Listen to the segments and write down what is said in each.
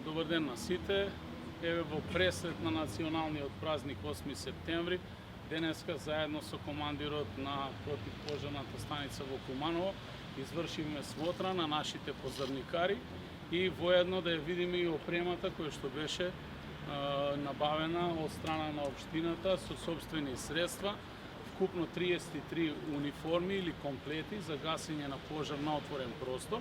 Добар ден на сите. Еве во пресрет на националниот празник 8 септември, денеска заедно со командирот на противпожарната станица во Куманово извршивме смотра на нашите пожарникари и воедно да ја видиме и опремата која што беше набавена од страна на општината со собствени средства, вкупно 33 униформи или комплети за гасење на пожар на отворен простор,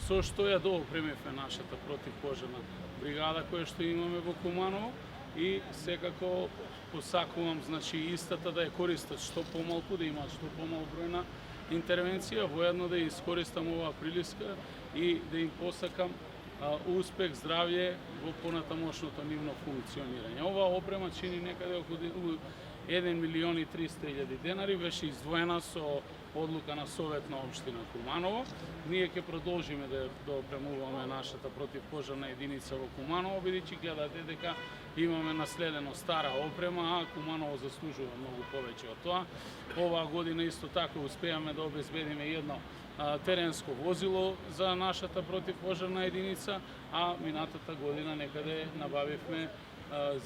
со што ја доопремивме нашата противпожарна бригада која што имаме во Куманово и секако посакувам истата да ја користат што помалку, да имаат што помал број на интервенција, воедно да ја искористам оваа прилика и да им посакам успех, здравје во понатамошното нивно функционирање. Оваа опрема чини некаде околу 1.300.000 денари, беше издвоена со одлука на Совет на општина Куманово. Ние ќе продолжиме да опремуваме нашата противпожарна единица во Куманово, бидејќи гледате дека имаме наследено стара опрема, а Куманово заслужува многу повеќе од тоа. Оваа година исто така успеаме да обезбедиме едно теренско возило за нашата противпожарна единица, а минатата година некаде набавивме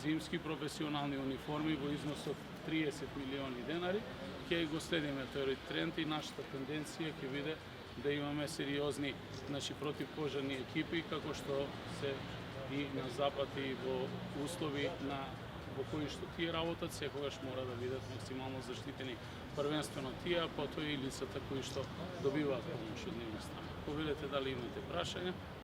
зимски професионални униформи во износ од 30 милиони денари. Ќе го следиме тој тренд и нашата тенденција ќе биде да имаме сериозни противпожарни екипи, како што се и на запад и во услови во кои што тие работат, секогаш мора да бидат максимално заштитени, првенствено тие, а потоа и лицата кои што добиваат помош од нивна страна. Повелете дали имате прашања?